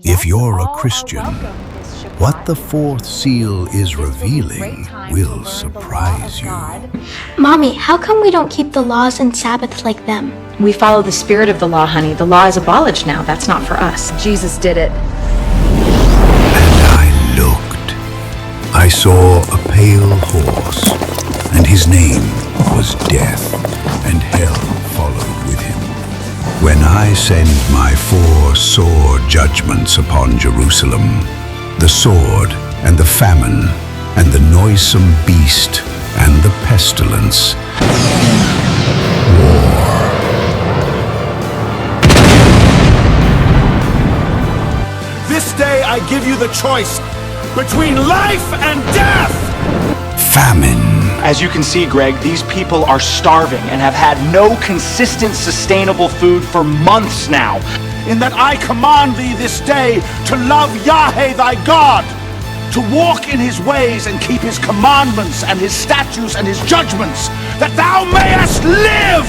If you're a Christian, what the fourth seal is revealing will surprise you. Mommy, how come we don't keep the laws and Sabbath like them? We follow the spirit of the law, honey. The law is abolished now. That's not for us. Jesus did it. And I looked. I saw a pale horse, and his name was Death, and hell followed with him. When I send my 4 sore judgments upon Jerusalem, the sword and the famine and the noisome beast and the pestilence, war. This day I give you the choice between life and death! Famine. As you can see, Greg, these people are starving and have had no consistent, sustainable food for months now. In that I command thee this day to love Yahweh thy God, to walk in his ways and keep his commandments and his statutes and his judgments, that thou mayest live!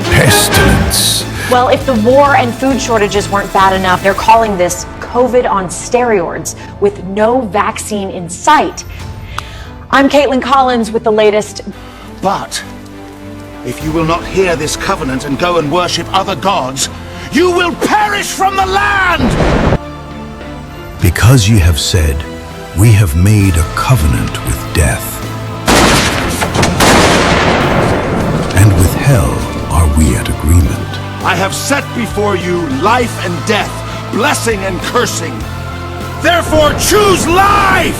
Pestilence. Well, if the war and food shortages weren't bad enough, they're calling this COVID on steroids with no vaccine in sight. I'm Caitlin Collins with the latest. But if you will not hear this covenant and go and worship other gods, you will perish from the land! Because ye have said, we have made a covenant with death, and with hell are we at agreement. I have set before you life and death, blessing and cursing. Therefore choose life!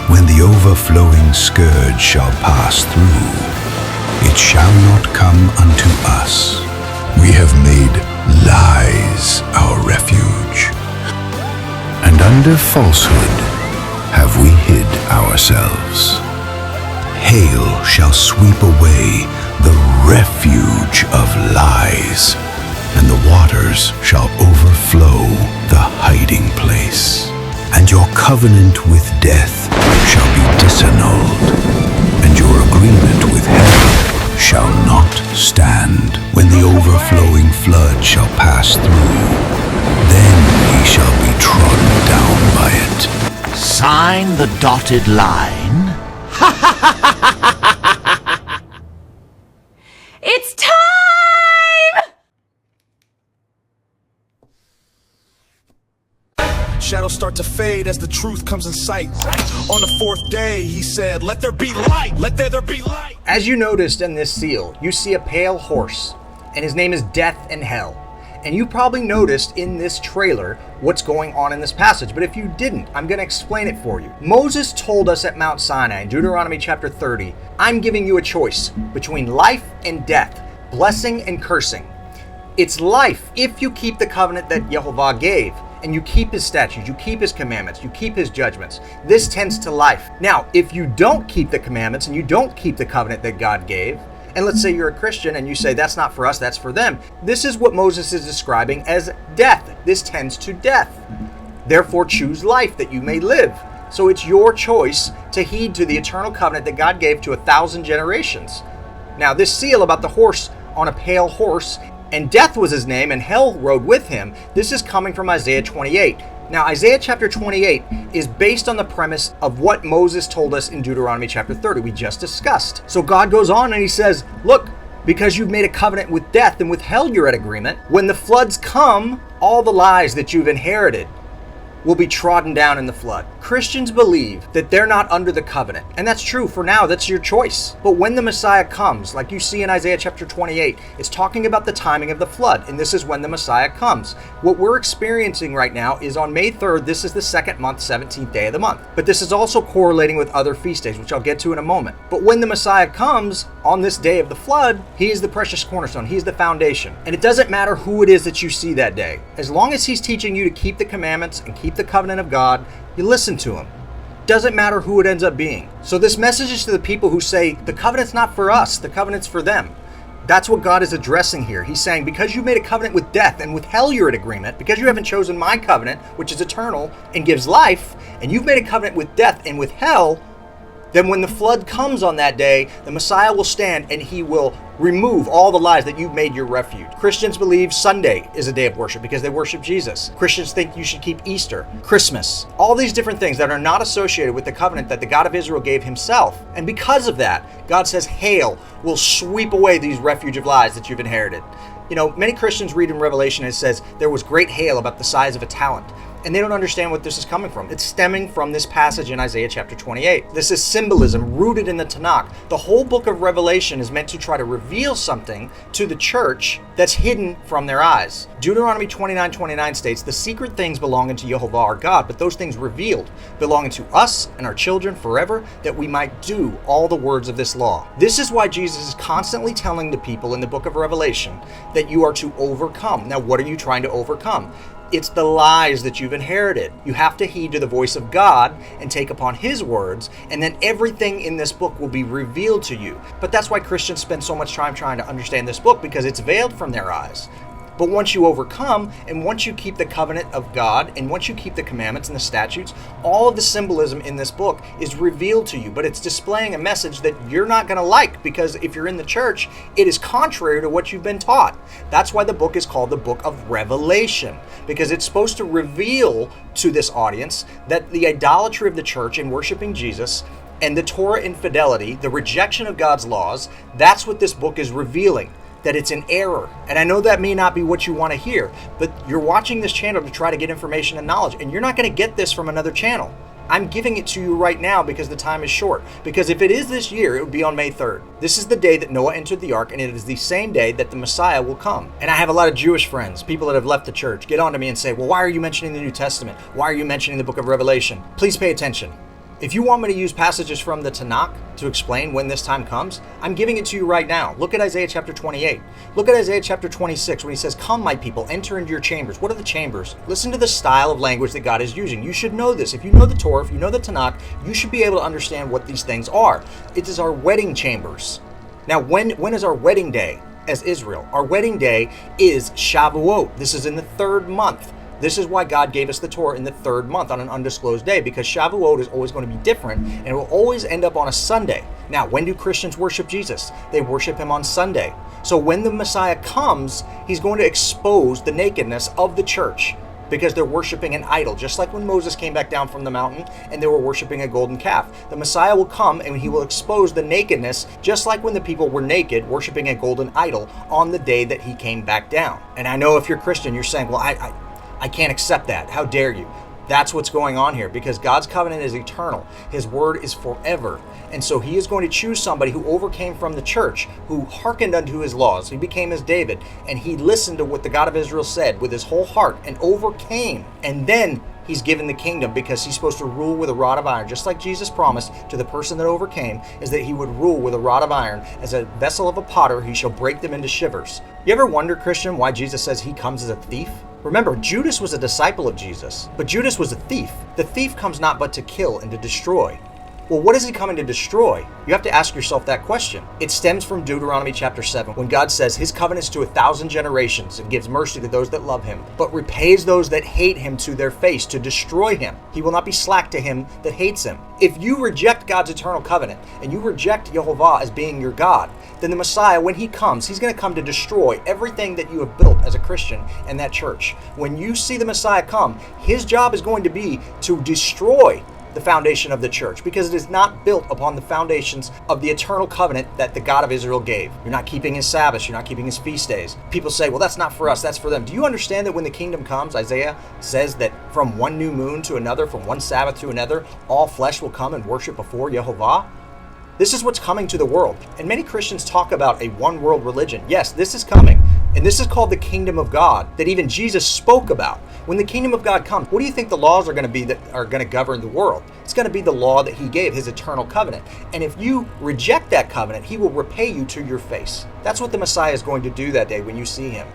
When the overflowing scourge shall pass through, it shall not come unto us. We have made lies our refuge, and under falsehood have we hid ourselves. Hail shall sweep away the refuge of lies, and the waters shall overflow the hiding place. And your covenant with death shall be disannulled, and your agreement with hell shall not stand. When the overflowing flood shall pass through, then ye shall be trodden down by it. Sign the dotted line. It's time! Shadows start to fade as the truth comes in sight. On the 4th day, he said, let there be light, let there be light. As you noticed in this seal, you see a pale horse, and his name is Death and Hell. And you probably noticed in this trailer what's going on in this passage, but if you didn't, I'm going to explain it for you. Moses told us at Mount Sinai in Deuteronomy chapter 30, I'm giving you a choice between life and death, blessing and cursing. It's life if you keep the covenant that Jehovah gave, and you keep his statutes, you keep his commandments, you keep his judgments. This tends to life. Now, if you don't keep the commandments and you don't keep the covenant that God gave, and let's say you're a Christian and you say, that's not for us, that's for them. This is what Moses is describing as death. This tends to death. Therefore, choose life that you may live. So it's your choice to heed to the eternal covenant that God gave to 1,000 generations. Now, this seal about the horse on a pale horse, and death was his name, and hell rode with him. This is coming from Isaiah 28. Now, Isaiah chapter 28 is based on the premise of what Moses told us in Deuteronomy chapter 30, we just discussed. So God goes on and he says, look, because you've made a covenant with death and with hell you're at agreement, when the floods come, all the lies that you've inherited will be trodden down in the flood. Christians believe that they're not under the covenant. And that's true for now, that's your choice. But when the Messiah comes, like you see in Isaiah chapter 28, it's talking about the timing of the flood. And this is when the Messiah comes. What we're experiencing right now is on May 3rd, this is the 2nd month, 17th day of the month. But this is also correlating with other feast days, which I'll get to in a moment. But when the Messiah comes, on this day of the flood, he is the precious cornerstone. He's the foundation. And it doesn't matter who it is that you see that day. As long as he's teaching you to keep the commandments and keep the covenant of God, you listen to him. Doesn't matter who it ends up being. So this message is to the people who say, the covenant's not for us, the covenant's for them. That's what God is addressing here. He's saying, because you made a covenant with death and with hell you're at agreement, because you haven't chosen my covenant, which is eternal and gives life, and you've made a covenant with death and with hell, Then when the flood comes on that day, the Messiah will stand and he will remove all the lies that you've made your refuge. Christians believe Sunday is a day of worship because they worship Jesus. Christians think you should keep Easter, Christmas, all these different things that are not associated with the covenant that the God of Israel gave himself. And because of that, God says hail will sweep away these refuge of lies that you've inherited. You know, many Christians read in Revelation and it says there was great hail about the size of a talent. And they don't understand what this is coming from. It's stemming from this passage in Isaiah chapter 28. This is symbolism rooted in the Tanakh. The whole book of Revelation is meant to try to reveal something to the church that's hidden from their eyes. Deuteronomy 29:29 states, the secret things belonging to Jehovah our God, but those things revealed belonging to us and our children forever, that we might do all the words of this law. This is why Jesus is constantly telling the people in the book of Revelation that you are to overcome. Now, what are you trying to overcome? It's the lies that you've inherited. You have to heed to the voice of God and take upon his words, and then everything in this book will be revealed to you. But that's why Christians spend so much time trying to understand this book, because it's veiled from their eyes. But once you overcome, and once you keep the covenant of God, and once you keep the commandments and the statutes, all of the symbolism in this book is revealed to you. But it's displaying a message that you're not going to like, because if you're in the church, it is contrary to what you've been taught. That's why the book is called the book of Revelation, because it's supposed to reveal to this audience that the idolatry of the church in worshiping Jesus and the Torah infidelity, the rejection of God's laws, that's what this book is revealing. That it's an error. And I know that may not be what you want to hear, but you're watching this channel to try to get information and knowledge, and you're not going to get this from another channel. I'm giving it to you right now because the time is short. Because if it is this year, it would be on May 3rd. This is the day that Noah entered the ark, and it is the same day that the Messiah will come. And I have a lot of Jewish friends, people that have left the church, get on to me and say, well, why are you mentioning the New Testament? Why are you mentioning the book of Revelation? Please pay attention. If you want me to use passages from the Tanakh to explain when this time comes, I'm giving it to you right now. Look at Isaiah chapter 28. Look at Isaiah chapter 26 when he says, come, my people, enter into your chambers. What are the chambers? Listen to the style of language that God is using. You should know this. If you know the Torah, if you know the Tanakh, you should be able to understand what these things are. It is our wedding chambers. Now, when is our wedding day as Israel? Our wedding day is Shavuot. This is in the 3rd month. This is why God gave us the Torah in the 3rd month on an undisclosed day, because Shavuot is always going to be different, and it will always end up on a Sunday. Now, when do Christians worship Jesus? They worship him on Sunday. So when the Messiah comes, he's going to expose the nakedness of the church, because they're worshiping an idol, just like when Moses came back down from the mountain and they were worshiping a golden calf. The Messiah will come and he will expose the nakedness, just like when the people were naked worshiping a golden idol on the day that he came back down. And I know if you're Christian, you're saying, well, I can't accept that. How dare you? That's what's going on here, because God's covenant is eternal. His word is forever. And so he is going to choose somebody who overcame from the church, who hearkened unto his laws. He became as David, and he listened to what the God of Israel said with his whole heart and overcame. And then he's given the kingdom, because he's supposed to rule with a rod of iron, just like Jesus promised to the person that overcame, is that he would rule with a rod of iron. As a vessel of a potter, he shall break them into shivers. You ever wonder, Christian, why Jesus says he comes as a thief? Remember, Judas was a disciple of Jesus, but Judas was a thief. The thief comes not but to kill and to destroy. Well, what is he coming to destroy? You have to ask yourself that question. It stems from Deuteronomy chapter 7, when God says his covenant is to 1,000 generations and gives mercy to those that love him, but repays those that hate him to their face, to destroy him. He will not be slack to him that hates him. If you reject God's eternal covenant and you reject Jehovah as being your God, then the Messiah, when he comes, he's going to come to destroy everything that you have built as a Christian and that church. When you see the Messiah come, his job is going to be to destroy the foundation of the church, because it is not built upon the foundations of the eternal covenant that the God of Israel gave. You're not keeping his Sabbaths, you're not keeping his feast days. People say, well, that's not for us, that's for them. Do you understand that when the kingdom comes, Isaiah says that from one new moon to another, from one Sabbath to another, all flesh will come and worship before Jehovah? This is what's coming to the world. And many Christians talk about a one world religion. Yes, this is coming. And this is called the kingdom of God, that even Jesus spoke about. When the kingdom of God comes, what do you think the laws are going to be that are going to govern the world? It's going to be the law that he gave, his eternal covenant. And if you reject that covenant, he will repay you to your face. That's what the Messiah is going to do that day when you see him.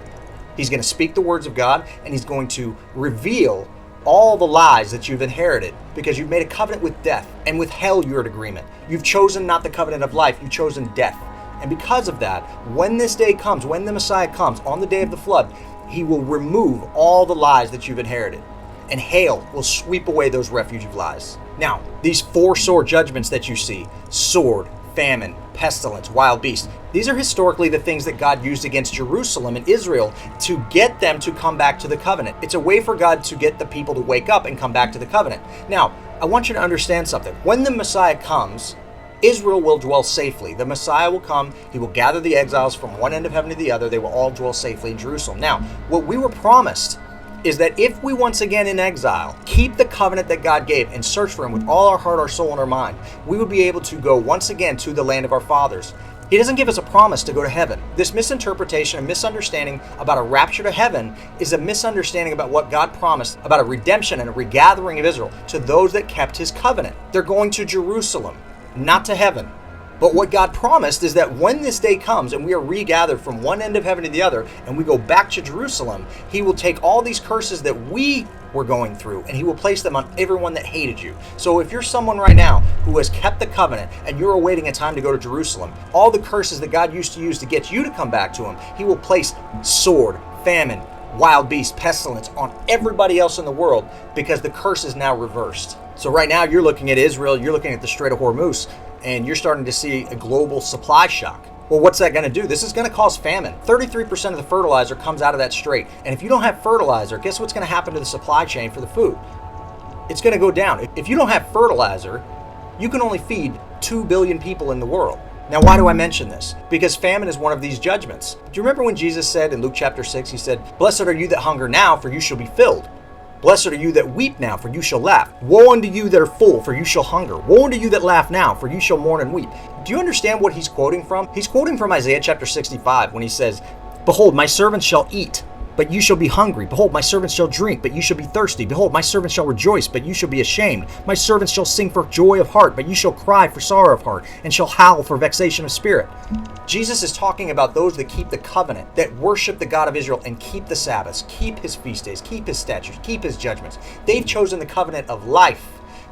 He's going to speak the words of God, and he's going to reveal all the lies that you've inherited, because you've made a covenant with death, and with hell you're at agreement. You've chosen not the covenant of life, you've chosen death. And because of that, when this day comes, when the Messiah comes, on the day of the flood, he will remove all the lies that you've inherited. and hail will sweep away those refuge of lies. Now, these 4 sore judgments that you see, sword, famine, pestilence, wild beast, these are historically the things that God used against Jerusalem and Israel to get them to come back to the covenant. It's a way for God to get the people to wake up and come back to the covenant. Now, I want you to understand something. When the Messiah comes, Israel will dwell safely. The Messiah will come. He will gather the exiles from one end of heaven to the other. They will all dwell safely in Jerusalem. Now, what we were promised is that if we once again in exile keep the covenant that God gave and search for him with all our heart, our soul, and our mind, we will be able to go once again to the land of our fathers. He doesn't give us a promise to go to heaven. This misinterpretation and misunderstanding about a rapture to heaven is a misunderstanding about what God promised about a redemption and a regathering of Israel to those that kept his covenant. They're going to Jerusalem, not to heaven. But what God promised is that when this day comes and we are regathered from one end of heaven to the other and we go back to Jerusalem, he will take all these curses that we were going through and he will place them on everyone that hated you. So if you're someone right now who has kept the covenant and you're awaiting a time to go to Jerusalem, all the curses that God used to use to get you to come back to him, he will place sword, famine, wild beast, pestilence on everybody else in the world because the curse is now reversed. So right now you're looking at Israel, you're looking at the Strait of Hormuz, and you're starting to see a global supply shock. Well, what's that going to do? This is going to cause famine. 33% of the fertilizer comes out of that strait. And if you don't have fertilizer, guess what's going to happen to the supply chain for the food? It's going to go down. If you don't have fertilizer, you can only feed 2 billion people in the world. Now, why do I mention this? Because famine is one of these judgments. Do you remember when Jesus said in Luke chapter 6, he said, "Blessed are you that hunger now, for you shall be filled. Blessed are you that weep now, for you shall laugh. Woe unto you that are full, for you shall hunger. Woe unto you that laugh now, for you shall mourn and weep." Do you understand what he's quoting from? He's quoting from Isaiah chapter 65 when he says, "Behold, my servants shall eat, but you shall be hungry. Behold, my servants shall drink, but you shall be thirsty. Behold, my servants shall rejoice, but you shall be ashamed. My servants shall sing for joy of heart, but you shall cry for sorrow of heart, and shall howl for vexation of spirit." Jesus is talking about those that keep the covenant, that worship the God of Israel and keep the Sabbaths, keep his feast days, keep his statutes, keep his judgments. They've chosen the covenant of life.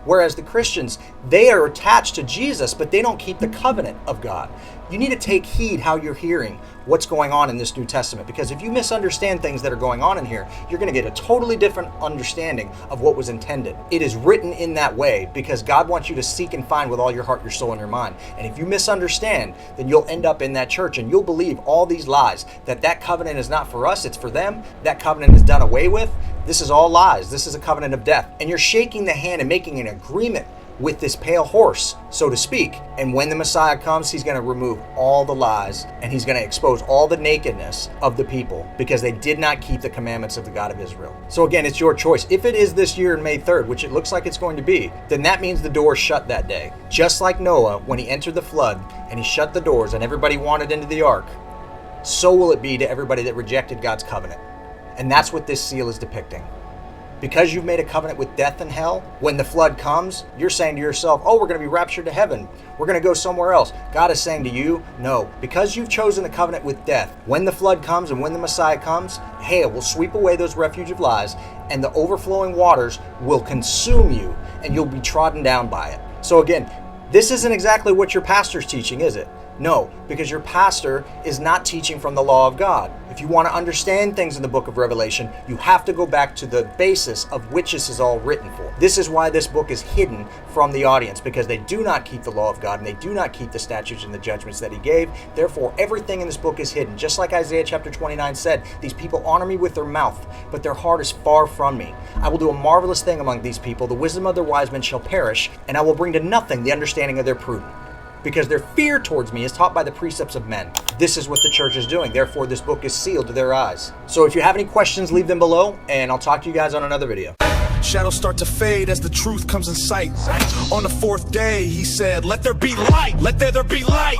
Whereas the Christians, they are attached to Jesus, but they don't keep the covenant of God. You need to take heed how you're hearing what's going on in this New Testament, because if you misunderstand things that are going on in here, you're going to get a totally different understanding of what was intended. It is written in that way because God wants you to seek and find with all your heart, your soul, and your mind. And if you misunderstand, then you'll end up in that church and you'll believe all these lies, that covenant is not for us, it's for them. That covenant is done away with. This is all lies. This is a covenant of death. And you're shaking the hand and making an agreement with this pale horse, so to speak. And when the Messiah comes, he's going to remove all the lies and he's going to expose all the nakedness of the people because they did not keep the commandments of the God of Israel. So again, it's your choice. If it is this year, May 3rd, which it looks like it's going to be, then that means the door is shut that day. Just like Noah, when he entered the flood and he shut the doors and everybody wandered into the ark, so will it be to everybody that rejected God's covenant. And that's what this seal is depicting. Because you've made a covenant with death and hell, when the flood comes, you're saying to yourself, oh, we're going to be raptured to heaven. We're going to go somewhere else. God is saying to you, no. Because you've chosen the covenant with death, when the flood comes and when the Messiah comes, hail will sweep away those refuge of lies, and the overflowing waters will consume you, and you'll be trodden down by it. So again, this isn't exactly what your pastor's teaching, is it? No, because your pastor is not teaching from the law of God. If you want to understand things in the book of Revelation, you have to go back to the basis of which this is all written for. This is why this book is hidden from the audience, because they do not keep the law of God and they do not keep the statutes and the judgments that he gave. Therefore, everything in this book is hidden. Just like Isaiah chapter 29 said, these people honor me with their mouth, but their heart is far from me. I will do a marvelous thing among these people. The wisdom of their wise men shall perish, and I will bring to nothing the understanding of their prudent. Because their fear towards me is taught by the precepts of men. This is what the church is doing. Therefore, this book is sealed to their eyes. So if you have any questions, leave them below, and I'll talk to you guys on another video. Shadows start to fade as the truth comes in sight. On the fourth day, he said, let there be light. Let there be light.